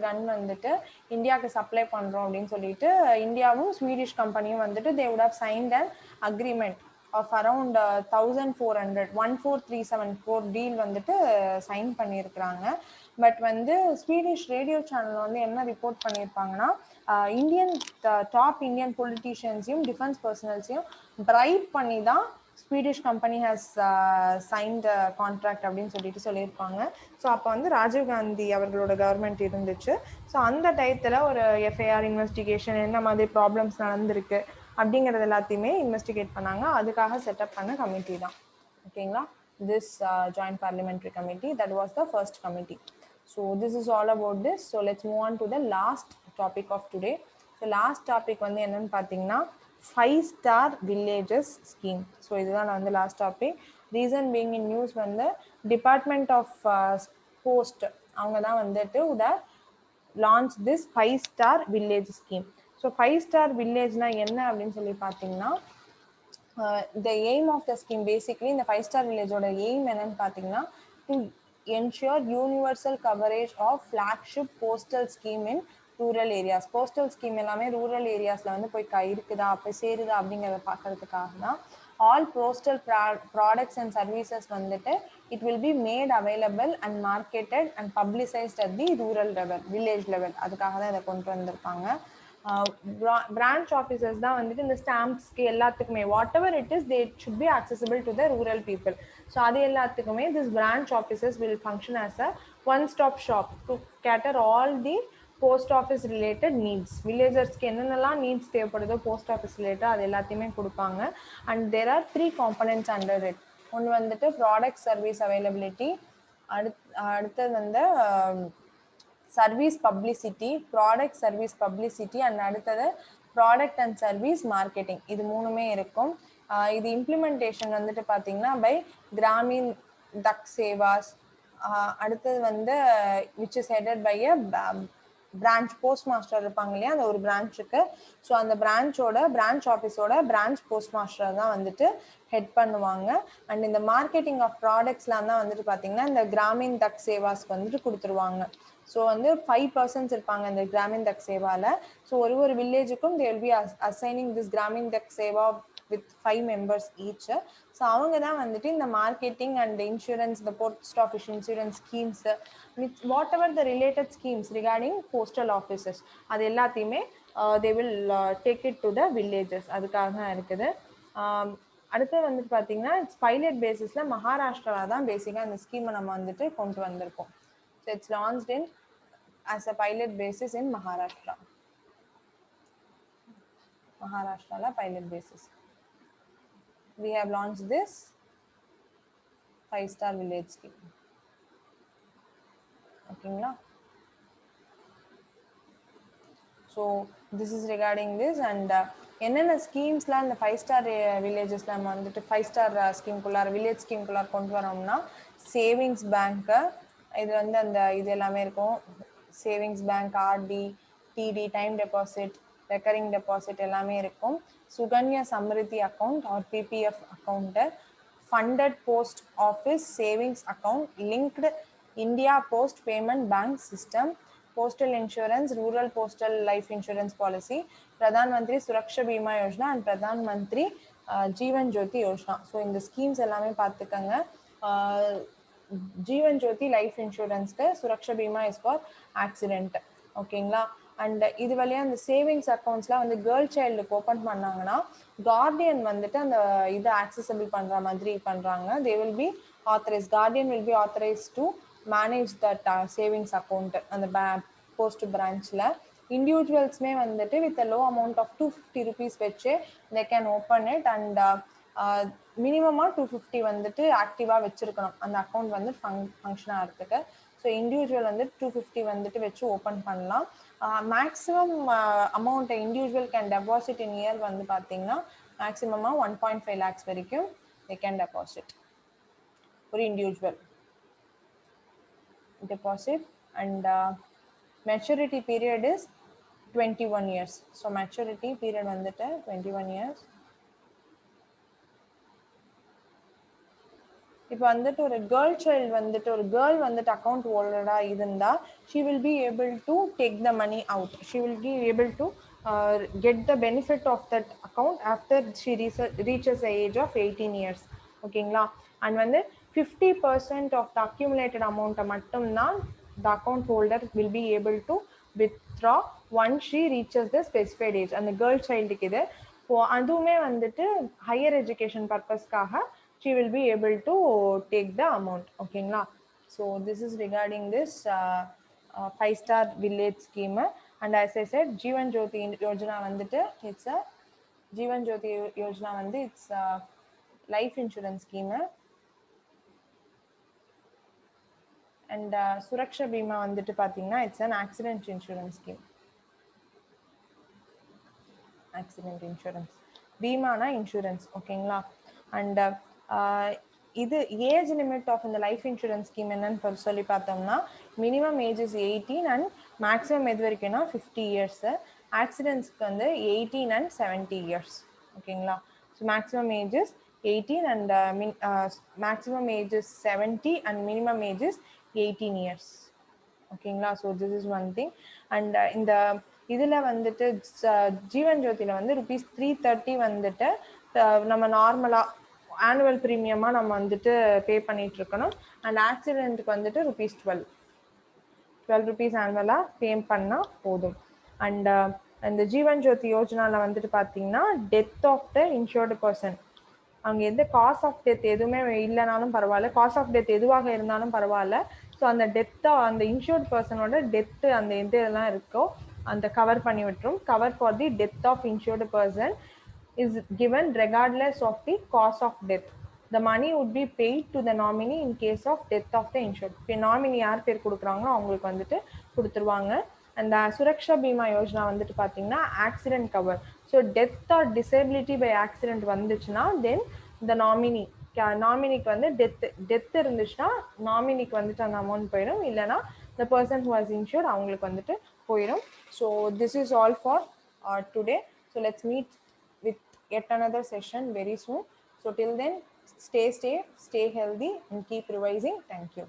கன் வந்துட்டு இந்தியாவுக்கு சப்ளை பண்ணுறோம் அப்படின்னு சொல்லிட்டு இந்தியாவும் ஸ்வீடிஷ் கம்பெனியும் வந்துட்டு they would have signed an agreement of around 1437 deal வந்துட்டு சைன் பண்ணியிருக்கிறாங்க. பட் வந்து ஸ்வீடிஷ் ரேடியோ சேனல் வந்து என்ன ரிப்போர்ட் பண்ணியிருப்பாங்கன்னா டாப் இந்தியன் பொலிட்டீஷியன்ஸையும் டிஃபென்ஸ் பர்சனல்ஸையும் பிரைப் பண்ணி தான் Swedish company has signed contract அப்படின்னு சொல்லியிருப்பாங்க. ஸோ அப்போ வந்து ராஜீவ்காந்தி அவர்களோட கவர்மெண்ட் இருந்துச்சு. ஸோ அந்த டயத்தில் ஒரு எஃப்ஐஆர் இன்வெஸ்டிகேஷன் என்ன மாதிரி ப்ராப்ளம்ஸ் நடந்திருக்கு அப்படிங்கிறது எல்லாத்தையுமே இன்வெஸ்டிகேட் பண்ணாங்க. அதுக்காக செட்டப் பண்ண கமிட்டி தான். ஓகேங்களா? This joint parliamentary committee, that was the first committee. So this is all about this. So let's move on to the last topic of today. So last topic வந்து என்னன்னு பார்த்தீங்கன்னா 5-star villages scheme. So இதுதான் வந்து last topic. Reason being in news வந்து department of post அவங்க தான் வந்துட்டு launch this 5-star village scheme. So 5-star villageனா என்ன அப்படின்னு சொல்லி பார்த்தீங்கன்னா the aim of the scheme basically இந்த 5-star villageோட எய்ம் என்னன்னு பார்த்தீங்கன்னா to ensure universal coverage of flagship postal scheme in rural areas. Postal scheme எல்லாமே ரூரல் ஏரியாஸ்ல வந்து போய் இருக்குதா போய் சேருதா அப்படிங்கிறத பார்க்கறதுக்காக தான் all postal products and services வந்துட்டு it will be made available and marketed and publicised at the rural level, village level. அதுக்காக தான் இதை கொண்டு வந்திருப்பாங்க. branch offices தான் வந்துட்டு இந்த ஸ்டாம்ப்ஸ்க்கு எல்லாத்துக்குமே what ever it is they should be accessible to the rural people. So அது எல்லாத்துக்குமே this branch offices will function as a one stop shop to cater all the post office related needs. வில்லேஜர்ஸ்க்கு என்னென்னலாம் needs தேவைப்படுதோ post office related அது எல்லாத்தையுமே கொடுப்பாங்க. And there are 3 components under it. ஒன்று வந்துட்டு ப்ராடக்ட் சர்வீஸ் அவைலபிலிட்டி, அடுத்தது வந்து service publicity, product service publicity, and அடுத்தது ப்ராடக்ட் அண்ட் சர்வீஸ் மார்க்கெட்டிங். இது மூணுமே இருக்கும். இது இம்ப்ளிமெண்டேஷன் வந்துட்டு பார்த்தீங்கன்னா பை கிராமின் தக் சேவாஸ். அடுத்தது வந்து which is headed by a branch post master இருப்பாங்க இல்லையா, அந்த ஒரு பிரான்ச்சுக்கு. ஸோ அந்த பிரான்ச் ஆஃபீஸோட பிரான்ச் போஸ்ட் மாஸ்டர் தான் வந்துட்டு ஹெட் பண்ணுவாங்க. அண்ட் இந்த மார்க்கெட்டிங் ஆஃப் ப்ராடக்ட்ஸ்லாம் தான் வந்துட்டு பார்த்தீங்கன்னா இந்த கிராமின் தக் சேவாஸ்க்கு வந்துட்டு கொடுத்துருவாங்க. ஸோ வந்து 5 பர்சன்ஸ் இருப்பாங்க இந்த கிராமின் தக் சேவாவில். ஸோ ஒரு வில்லேஜுக்கும் they will be assigning this Gramin Dak Seva with 5 members each. So அவங்க தான் வந்துட்டு இந்த மார்க்கெட்டிங் அண்ட் இன்சூரன்ஸ், இந்த post office insurance schemes, whatever the related schemes regarding postal offices அது எல்லாத்தையுமே they will take it to the villages. அதுக்காக தான் இருக்குது. அடுத்து வந்துட்டு பார்த்தீங்கன்னா இட்ஸ் பைலட் பேசிஸில் மகாராஷ்டிராவில் தான் பேசிக்காக இந்த ஸ்கீமை நம்ம வந்துட்டு கொண்டு வந்திருக்கோம். So it's launched in as a pilot basis in Maharashtra. Maharashtra pilot basis. We have launched this 5-star village scheme. Okay, na? So this is regarding this, and என்னென்ன ஸ்கீம்ஸ்லாம் இந்த 5-star வில்லேஜஸ்ல நம்ம வந்துட்டு 5-star ஸ்கீம்குள்ளார வில்லேஜ் ஸ்கீம்குள்ளார கொண்டு வரோம்னா savings பேங்க்கு, இது வந்து அந்த இது எல்லாமே இருக்கும். Savings bank, RD, TD, time deposit, recurring deposit எல்லாமே இருக்கும். Sukanya Samriddhi account or PPF account, funded post office savings account, linked India post payment bank system, postal insurance, rural postal life insurance policy, Pradhan Mantri Suraksha Bima Yojana and Pradhan Mantri Jeevan Jyoti Yojana. So இந்த schemes எல்லாமே பார்த்துக்கங்க. Jeevan Jyoti life இன்சூரன்ஸ்க்கு, Suraksha Bima is for accident. ஓகேங்களா? And இது வழியாக அந்த சேவிங்ஸ் அக்கௌண்ட்ஸ்லாம் வந்து girl சைல்டுக்கு ஓப்பன் பண்ணாங்கன்னா கார்டியன் வந்துட்டு அந்த இதை ஆக்சசபிள் பண்ணுற மாதிரி பண்ணுறாங்க. They will be authorise, guardian will be authorise to manage that savings account அந்த போஸ்ட் பிரான்ச்சில். இண்டிவிஜுவல்ஸ்மே வந்துட்டு with low amount of 250 rupees வச்சு they can open it. And மினிமமாக 250 வந்துட்டு ஆக்டிவாக வச்சுருக்கணும் அந்த அக்கௌண்ட் வந்து ஃபங்க்ஷன் ஆகிறதுக்கு. ஸோ இண்டிவிஜுவல் வந்து 250 வந்துட்டு வச்சு ஓப்பன் பண்ணலாம். மேக்ஸிமம் அமௌண்ட்டை individual can deposit in year வந்து பார்த்தீங்கன்னா மேக்ஸிமமாக 1.5 lakhs வரைக்கும் தே கேன் டெபாசிட் ஒரு individual deposit. And maturity period is 21 years. So maturity period வந்துட்டு 21 years. இப்போ வந்துட்டு ஒரு கேர்ள் சைல்டு வந்துட்டு ஒரு கேர்ள் வந்துட்டு அக்கௌண்ட் ஹோல்டராக இருந்தால் she will be able to take the money out. She will be able to get the benefit of that account after she reaches the age of 18 years. ஓகேங்களா? And வந்து 50% of the accumulated amount மட்டும்தான் the account holder will be able to withdraw once she reaches the specified age. அந்த girl சைல்டுக்கு இது அதுவுமே வந்துட்டு higher education பர்பஸ்க்காக she will be able to take the amount. ஓகேங்களா? So this is regarding this 5-star village scheme. And as I said, Jeevan Jyoti Yojana வந்துட்டு it's a Jeevan Jyoti Yojana வந்து it's a life insurance scheme. And Suraksha Bima வந்துட்டு பார்த்தீங்கன்னா it's an accident insurance scheme. Accident insurance. பீமானா insurance. ஓகேங்களா? And இது age limit of இந்த life insurance scheme என்னன்னு சொல்லி பார்த்தோம்னா minimum age is 18 and maximum எது வரைக்கும்னா 50 years. ஆக்சிடென்ட்ஸ்க்கு வந்து 18 and 70 years. ஓகேங்களா? So maximum age is 18 and maximum age is 70 and minimum age is 18 years. ஓகேங்களா? So this is one thing. And இந்த இதில் வந்துட்டு ஜீவன் ஜோதியில் வந்து ₹330 வந்துட்டு நம்ம நார்மலாக ஆனுவல் ப்ரீமியமாக நம்ம வந்துட்டு பே பண்ணிட்டு இருக்கணும். அண்ட் ஆக்சிடென்ட்டுக்கு வந்துட்டு ₹12 ஆனுவலாக பே பண்ணால் போதும். அண்ட் அந்த ஜீவன் ஜோதி யோஜனாவில் வந்துட்டு பார்த்தீங்கன்னா death of the insured person, அங்கே எந்த காஸ் ஆஃப் டெத் எதுவுமே இல்லைனாலும் பரவாயில்ல, காஸ் ஆஃப் டெத் எதுவாக இருந்தாலும் பரவாயில்ல, ஸோ அந்த டெத்தை அந்த இன்சூர்ட் பர்சனோட டெத்து அந்த எது எல்லாம் இருக்கோ அந்த கவர் பண்ணி விட்டுரும். Cover for the death of insured person is given regardless of the cause of death. The money would be paid to the nominee in case of death of the insured. இப்போ nominee யார் பேர் கொடுக்குறாங்களோ அவங்களுக்கு வந்துட்டு கொடுத்துருவாங்க. அந்த சுரக்ஷா பீமா யோஜனா வந்துட்டு பார்த்தீங்கன்னா accident cover. So death or disability by accident வந்துச்சுன்னா தென் இந்த நாமினிக்கு வந்து டெத் இருந்துச்சுன்னா நாமினிக்கு வந்துட்டு அந்த அமௌண்ட் போயிடும், இல்லைனா the person who has insured அவங்களுக்கு வந்துட்டு போயிடும். So this is all for today. So let's meet with yet another session very soon. So till then, stay safe, stay healthy, and keep revising. Thank you.